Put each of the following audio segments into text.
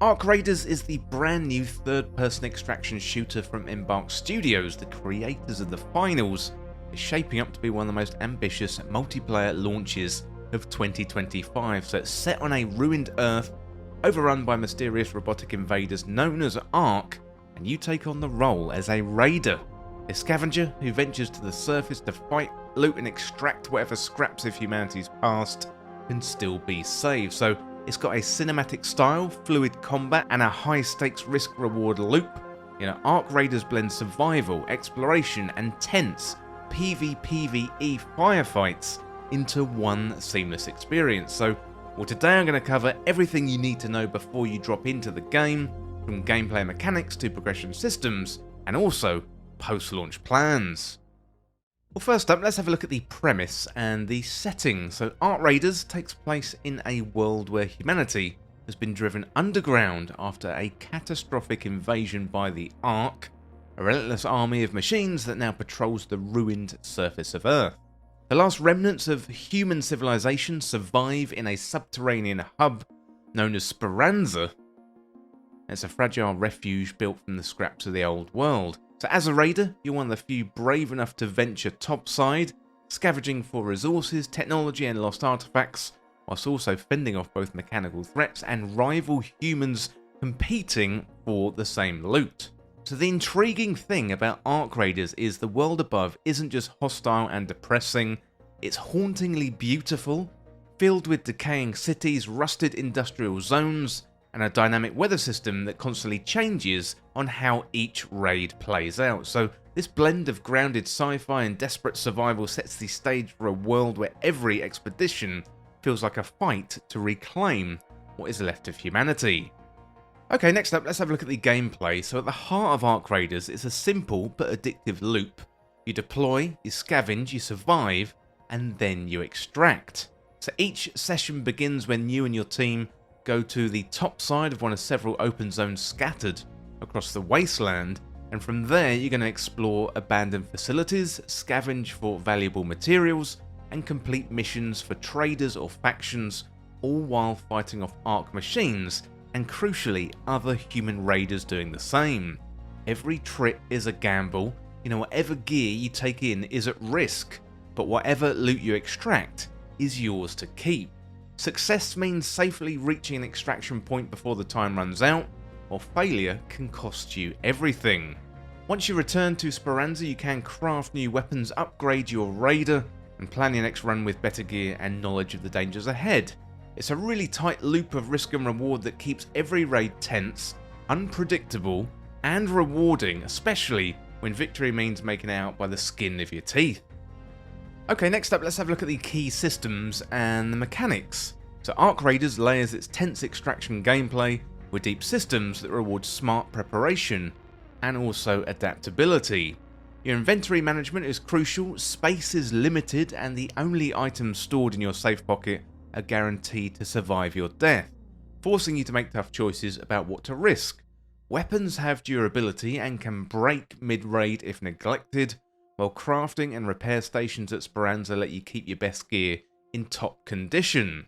Arc Raiders is the brand new third-person extraction shooter from Embark Studios, the creators of the finals. It's shaping up to be one of the most ambitious multiplayer launches of 2025, so it's set on a ruined Earth, overrun by mysterious robotic invaders known as Arc, and you take on the role as a raider, a scavenger who ventures to the surface to fight, loot and extract whatever scraps of humanity's past can still be saved. So it's got a cinematic style, fluid combat, and a high-stakes risk-reward loop. Arc Raiders blend survival, exploration, and tense PvPvE firefights into one seamless experience. So, today I'm going to cover everything you need to know before you drop into the game, from gameplay mechanics to progression systems, and also post-launch plans. Well, first up, let's have a look at the premise and the setting. So Arc Raiders takes place in a world where humanity has been driven underground after a catastrophic invasion by the Arc, a relentless army of machines that now patrols the ruined surface of Earth. The last remnants of human civilization survive in a subterranean hub known as Speranza. It's a fragile refuge built from the scraps of the old world. So as a raider, you're one of the few brave enough to venture topside, scavenging for resources, technology and lost artifacts, whilst also fending off both mechanical threats and rival humans competing for the same loot. So the intriguing thing about Arc Raiders is the world above isn't just hostile and depressing, it's hauntingly beautiful, filled with decaying cities, rusted industrial zones, and a dynamic weather system that constantly changes on how each raid plays out. So this blend of grounded sci-fi and desperate survival sets the stage for a world where every expedition feels like a fight to reclaim what is left of humanity. Okay, next up, let's have a look at the gameplay. So at the heart of Arc Raiders is a simple but addictive loop. You deploy, you scavenge, you survive, and then you extract. So each session begins when you and your team go to the top side of one of several open zones scattered across the wasteland, and from there you're going to explore abandoned facilities, scavenge for valuable materials, and complete missions for traders or factions, all while fighting off Arc machines and crucially other human raiders doing the same. Every trip is a gamble, whatever gear you take in is at risk, but whatever loot you extract is yours to keep. Success means safely reaching an extraction point before the time runs out, or failure can cost you everything. Once you return to Speranza, you can craft new weapons, upgrade your raider, and plan your next run with better gear and knowledge of the dangers ahead. It's a really tight loop of risk and reward that keeps every raid tense, unpredictable, and rewarding, especially when victory means making it out by the skin of your teeth. Okay, next up, let's have a look at the key systems and the mechanics. So Arc Raiders layers its tense extraction gameplay with deep systems that reward smart preparation and also adaptability. Your inventory management is crucial, space is limited, and the only items stored in your safe pocket are guaranteed to survive your death, forcing you to make tough choices about what to risk. Weapons have durability and can break mid-raid if neglected, while crafting and repair stations at Speranza let you keep your best gear in top condition.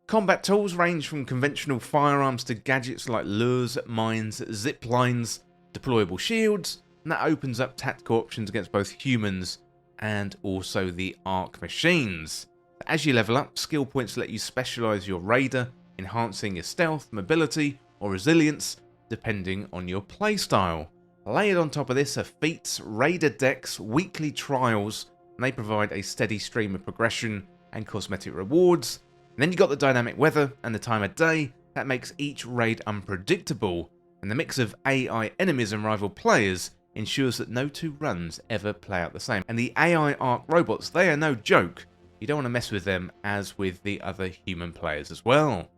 Combat tools range from conventional firearms to gadgets like lures, mines, zip lines, deployable shields, and that opens up tactical options against both humans and also the Arc machines. As you level up, skill points let you specialise your raider, enhancing your stealth, mobility, or resilience depending on your playstyle. Layered on top of this are feats, raider decks, weekly trials, and they provide a steady stream of progression and cosmetic rewards. And then you got the dynamic weather and the time of day that makes each raid unpredictable, and the mix of AI enemies and rival players ensures that no two runs ever play out the same. And the AI Arc robots, they are no joke. You don't want to mess with them as with the other human players as well.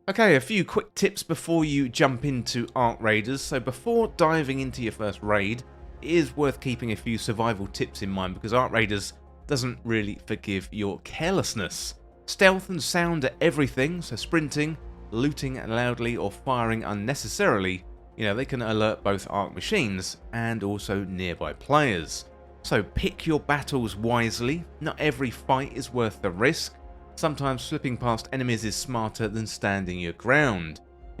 Okay, a few quick tips before you jump into Arc Raiders. So before diving into your first raid, it is worth keeping a few survival tips in mind because Arc Raiders doesn't really forgive your carelessness. Stealth and sound are everything, so sprinting, looting loudly or firing unnecessarily, they can alert both Arc machines and also nearby players. So pick your battles wisely, not every fight is worth the risk. Sometimes slipping past enemies is smarter than standing your ground.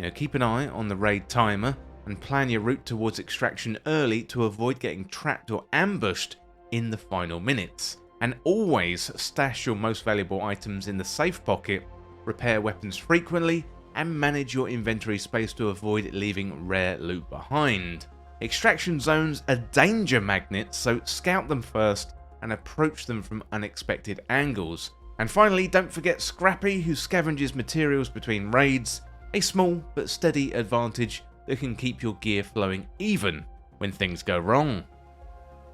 Keep an eye on the raid timer and plan your route towards extraction early to avoid getting trapped or ambushed in the final minutes. And always stash your most valuable items in the safe pocket, repair weapons frequently, and manage your inventory space to avoid leaving rare loot behind. Extraction zones are danger magnets, so scout them first and approach them from unexpected angles. And finally, don't forget Scrappy, who scavenges materials between raids, a small but steady advantage that can keep your gear flowing even when things go wrong.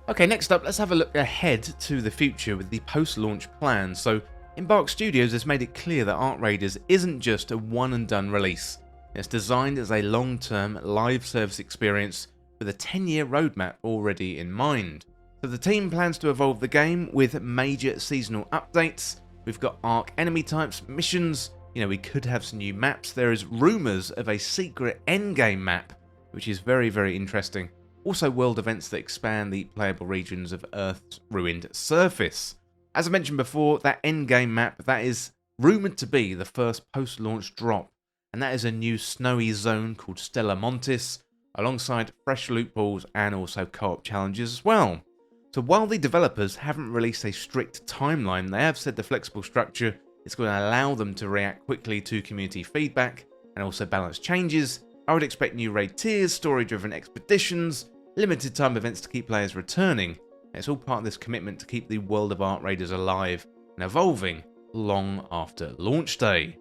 Okay, next up, let's have a look ahead to the future with the post-launch plan. So, Embark Studios has made it clear that Ark Raiders isn't just a one-and-done release. It's designed as a long-term live service experience with a 10-year roadmap already in mind. So the team plans to evolve the game with major seasonal updates. We've got Ark enemy types, missions, we could have some new maps. There is rumours of a secret endgame map, which is very, very interesting. Also world events that expand the playable regions of Earth's ruined surface. As I mentioned before, that endgame map, that is rumoured to be the first post-launch drop, and that is a new snowy zone called Stella Montis, alongside fresh loot pools and also co-op challenges as well. So while the developers haven't released a strict timeline, they have said the flexible structure is going to allow them to react quickly to community feedback and also balance changes. I would expect new raid tiers, story-driven expeditions, limited time events to keep players returning. It's all part of this commitment to keep the world of Ark Raiders alive and evolving long after launch day.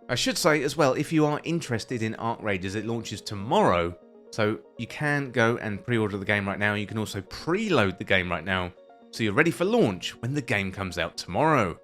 I should say as well, if you are interested in Ark Raiders, it launches tomorrow, so you can go and pre-order the game right now. You can also preload the game right now, so you're ready for launch when the game comes out tomorrow.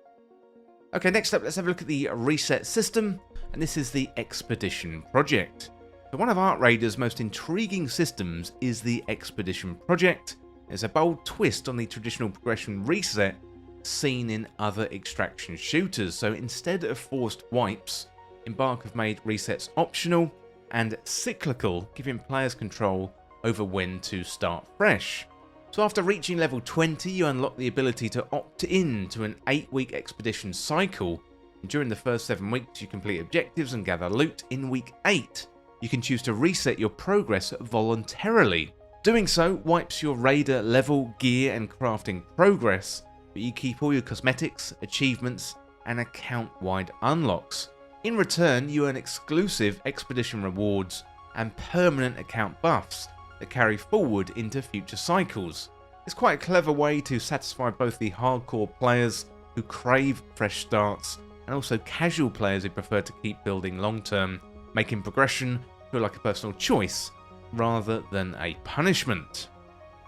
Okay, next up, let's have a look at the reset system, and this is the Expedition Project. So one of Ark Raiders' most intriguing systems is the Expedition Project. It's a bold twist on the traditional progression reset seen in other extraction shooters. So instead of forced wipes, Embark have made resets optional and cyclical, giving players control over when to start fresh. So after reaching level 20, you unlock the ability to opt in to an 8-week expedition cycle. And during the first 7 weeks, you complete objectives and gather loot. In week 8, you can choose to reset your progress voluntarily. Doing so wipes your raider level, gear and crafting progress, but you keep all your cosmetics, achievements and account-wide unlocks. In return, you earn exclusive expedition rewards and permanent account buffs that carry forward into future cycles. It's quite a clever way to satisfy both the hardcore players who crave fresh starts and also casual players who prefer to keep building long term, making progression feel like a personal choice rather than a punishment.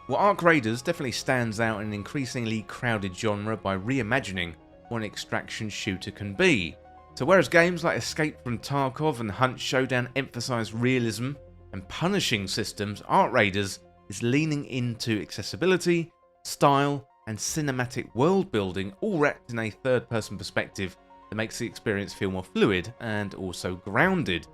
Well, Ark Raiders definitely stands out in an increasingly crowded genre by reimagining what an extraction shooter can be. So whereas games like Escape from Tarkov and Hunt Showdown emphasise realism and punishing systems, Ark Raiders is leaning into accessibility, style and cinematic world building, all wrapped in a third-person perspective that makes the experience feel more fluid and also grounded.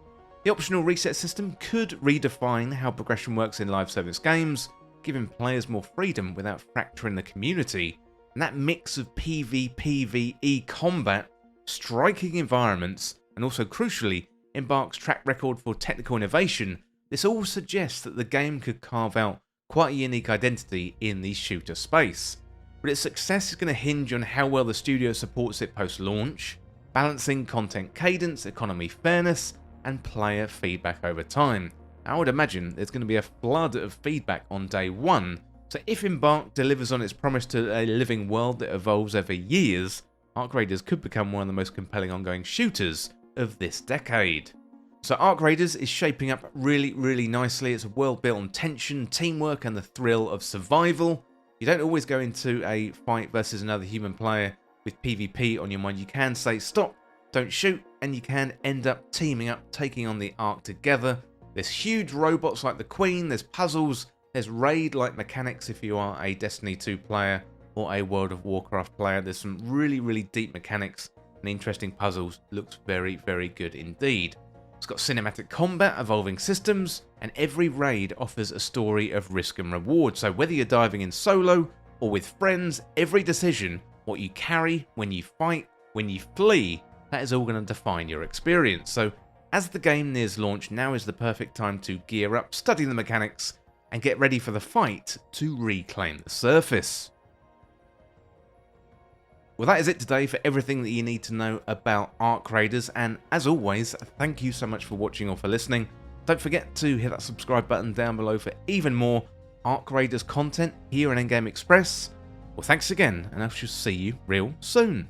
The optional reset system could redefine how progression works in live service games, giving players more freedom without fracturing the community. And that mix of PvPvE combat, striking environments, and also crucially, Embark's track record for technical innovation, this all suggests that the game could carve out quite a unique identity in the shooter space. But its success is going to hinge on how well the studio supports it post-launch, balancing content cadence, economy fairness, and player feedback over time. I would imagine there's going to be a flood of feedback on day one, so if Embark delivers on its promise to a living world that evolves over years, Ark Raiders could become one of the most compelling ongoing shooters of this decade. So Ark Raiders is shaping up really, really nicely. It's a world built on tension, teamwork, and the thrill of survival. You don't always go into a fight versus another human player with PvP on your mind. You can say stop, don't shoot, and you can end up teaming up, taking on the Ark together. There's huge robots like the Queen, there's puzzles, there's raid-like mechanics if you are a Destiny 2 player or a World of Warcraft player. There's some really, really deep mechanics and interesting puzzles. Looks very, very good indeed. It's got cinematic combat, evolving systems, and every raid offers a story of risk and reward. So whether you're diving in solo or with friends, every decision, what you carry, when you fight, when you flee, that is all going to define your experience. So As the game nears launch, now is the perfect time to gear up, study the mechanics, and get ready for the fight to reclaim the surface. Well, that is it today for everything that you need to know about Ark Raiders, and as always, thank you so much for watching or for listening. Don't forget to hit that subscribe button down below for even more Ark Raiders content here on Endgame Express. Well, thanks again, and I shall see you real soon.